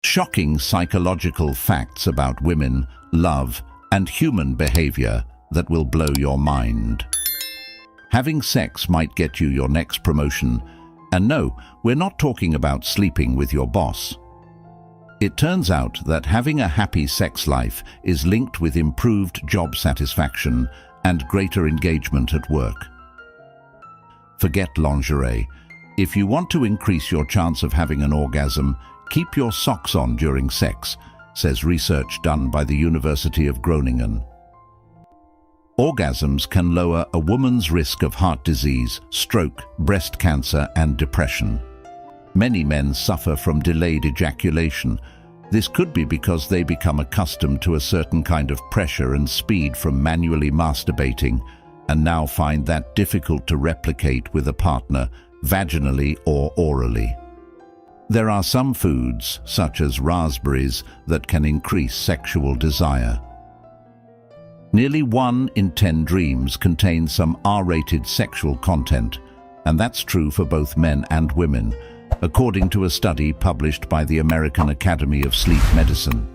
Shocking psychological facts about women, love, and human behavior that will blow your mind. Having sex might get you your next promotion, and no, we're not talking about sleeping with your boss. It turns out that having a happy sex life is linked with improved job satisfaction and greater engagement at work. Forget lingerie. If you want to increase your chance of having an orgasm, keep your socks on during sex, says research done by the University of Groningen. Orgasms can lower a woman's risk of heart disease, stroke, breast cancer, and depression. Many men suffer from delayed ejaculation. This could be because they become accustomed to a certain kind of pressure and speed from manually masturbating, and now find that difficult to replicate with a partner, vaginally or orally. There are some foods, such as raspberries, that can increase sexual desire. Nearly 1 in 10 dreams contain some R-rated sexual content, and that's true for both men and women, according to a study published by the American Academy of Sleep Medicine.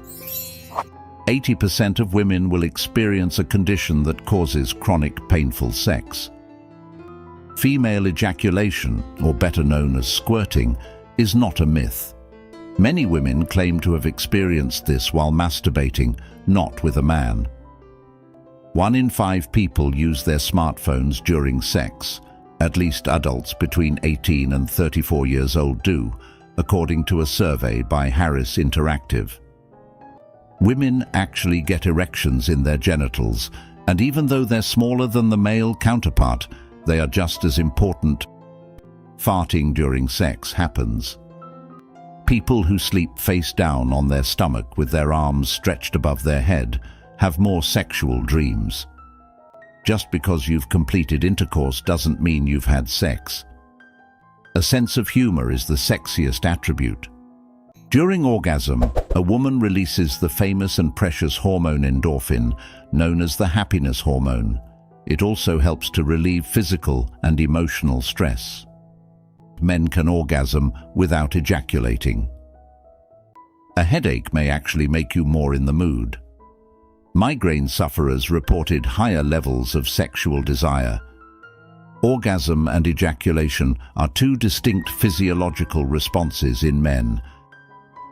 80% of women will experience a condition that causes chronic painful sex. Female ejaculation, or better known as squirting, is not a myth. Many women claim to have experienced this while masturbating, not with a man. 1 in 5 people use their smartphones during sex. At least adults between 18 and 34 years old do, according to a survey by Harris Interactive. Women actually get erections in their genitals, and even though they're smaller than the male counterpart, they are just as important. Farting during sex happens. People who sleep face down on their stomach with their arms stretched above their head have more sexual dreams. Just because you've completed intercourse doesn't mean you've had sex. A sense of humor is the sexiest attribute. During orgasm, a woman releases the famous and precious hormone endorphin, known as the happiness hormone. It also helps to relieve physical and emotional stress. Men can orgasm without ejaculating. A headache may actually make you more in the mood. Migraine sufferers reported higher levels of sexual desire. Orgasm and ejaculation are 2 distinct physiological responses in men.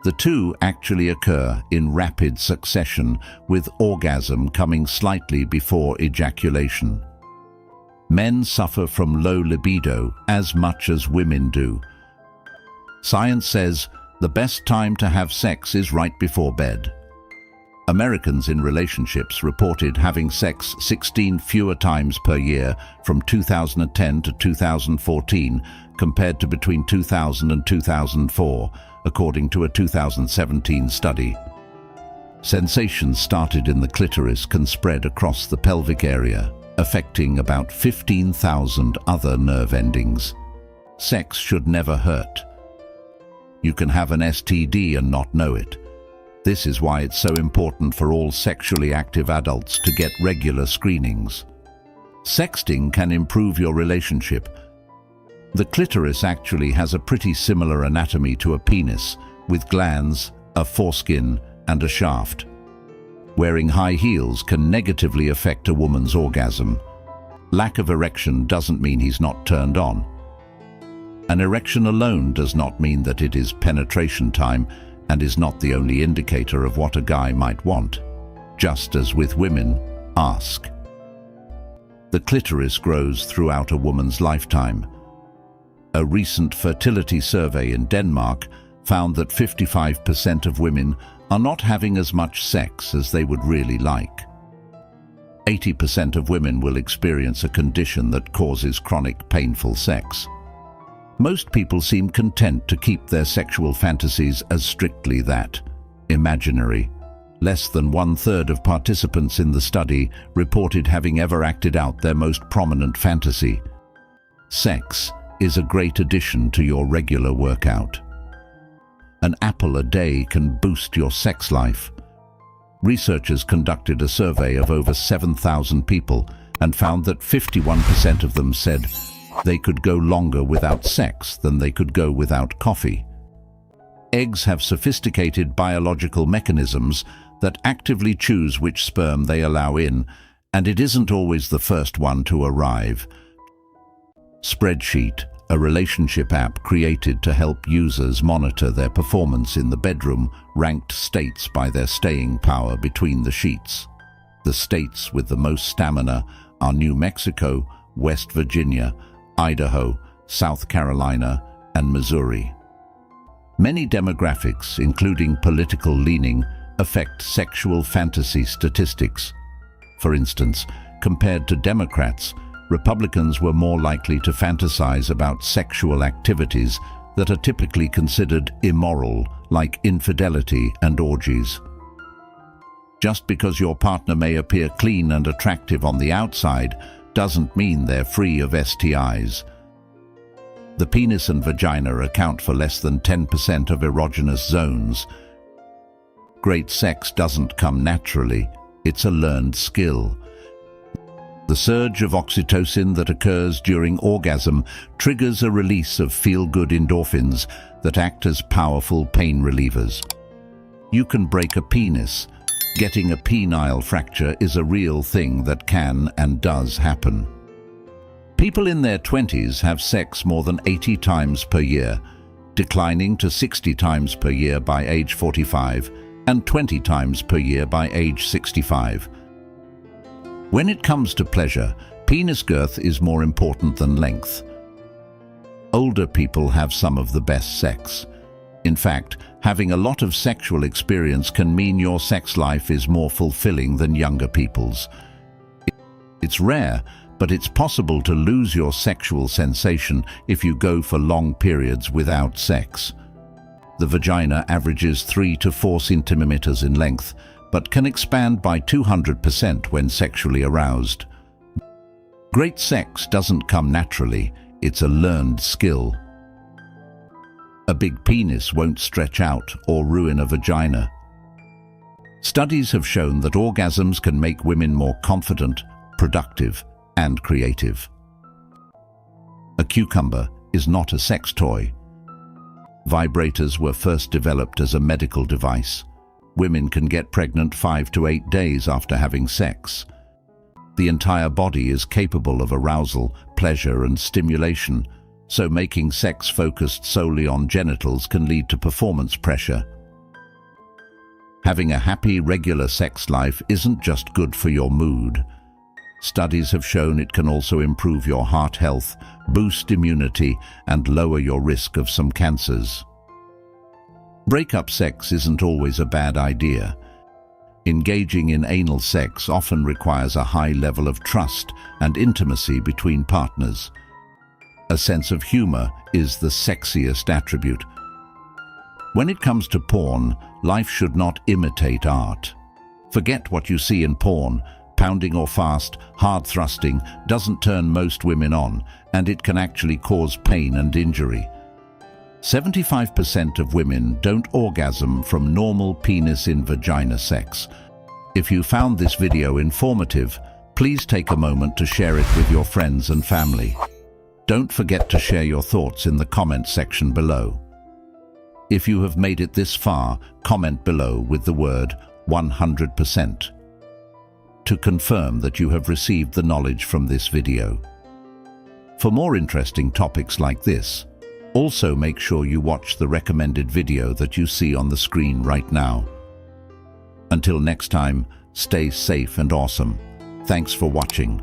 The 2 actually occur in rapid succession, with orgasm coming slightly before ejaculation. Men suffer from low libido as much as women do. Science says the best time to have sex is right before bed. Americans in relationships reported having sex 16 fewer times per year from 2010 to 2014 compared to between 2000 and 2004, according to a 2017 study. Sensations started in the clitoris can spread across the pelvic area, affecting about 15,000 other nerve endings. Sex should never hurt. You can have an STD and not know it. This is why it's so important for all sexually active adults to get regular screenings. Sexting can improve your relationship. The clitoris actually has a pretty similar anatomy to a penis, with glands, a foreskin, and a shaft. Wearing high heels can negatively affect a woman's orgasm. Lack of erection doesn't mean he's not turned on. An erection alone does not mean that it is penetration time, and is not the only indicator of what a guy might want. Just as with women, ask. The clitoris grows throughout a woman's lifetime. A recent fertility survey in Denmark found that 55% of women are not having as much sex as they would really like. 80% of women will experience a condition that causes chronic painful sex. Most people seem content to keep their sexual fantasies as strictly that, imaginary. Less than 1/3 of participants in the study reported having ever acted out their most prominent fantasy. Sex is a great addition to your regular workout. An apple a day can boost your sex life. Researchers conducted a survey of over 7,000 people and found that 51% of them said they could go longer without sex than they could go without coffee. Eggs have sophisticated biological mechanisms that actively choose which sperm they allow in, and it isn't always the first one to arrive. Spreadsheet, a relationship app created to help users monitor their performance in the bedroom, ranked states by their staying power between the sheets. The states with the most stamina are New Mexico, West Virginia, Idaho, South Carolina, and Missouri. Many demographics, including political leaning, affect sexual fantasy statistics. For instance, compared to Democrats, Republicans were more likely to fantasize about sexual activities that are typically considered immoral, like infidelity and orgies. Just because your partner may appear clean and attractive on the outside doesn't mean they're free of STIs. The penis and vagina account for less than 10% of erogenous zones. Great sex doesn't come naturally, it's a learned skill. The surge of oxytocin that occurs during orgasm triggers a release of feel-good endorphins that act as powerful pain relievers. You can break a penis. Getting a penile fracture is a real thing that can and does happen. People in their 20s have sex more than 80 times per year, declining to 60 times per year by age 45 and 20 times per year by age 65. When it comes to pleasure, penis girth is more important than length. Older people have some of the best sex. In fact, having a lot of sexual experience can mean your sex life is more fulfilling than younger people's. It's rare, but it's possible to lose your sexual sensation if you go for long periods without sex. The vagina averages 3 to 4 centimeters in length, but can expand by 200% when sexually aroused. Great sex doesn't come naturally, it's a learned skill. A big penis won't stretch out or ruin a vagina. Studies have shown that orgasms can make women more confident, productive, and creative. A cucumber is not a sex toy. Vibrators were first developed as a medical device. Women can get pregnant 5 to 8 days after having sex. The entire body is capable of arousal, pleasure, and stimulation, so making sex focused solely on genitals can lead to performance pressure. Having a happy, regular sex life isn't just good for your mood. Studies have shown it can also improve your heart health, boost immunity, and lower your risk of some cancers. Breakup sex isn't always a bad idea. Engaging in anal sex often requires a high level of trust and intimacy between partners. A sense of humor is the sexiest attribute. When it comes to porn, life should not imitate art. Forget what you see in porn. Pounding or fast, hard thrusting doesn't turn most women on, and it can actually cause pain and injury. 75% of women don't orgasm from normal penis in vagina sex. If you found this video informative, please take a moment to share it with your friends and family. Don't forget to share your thoughts in the comment section below. If you have made it this far, comment below with the word 100% to confirm that you have received the knowledge from this video. For more interesting topics like this, also make sure you watch the recommended video that you see on the screen right now. Until next time, stay safe and awesome. Thanks for watching.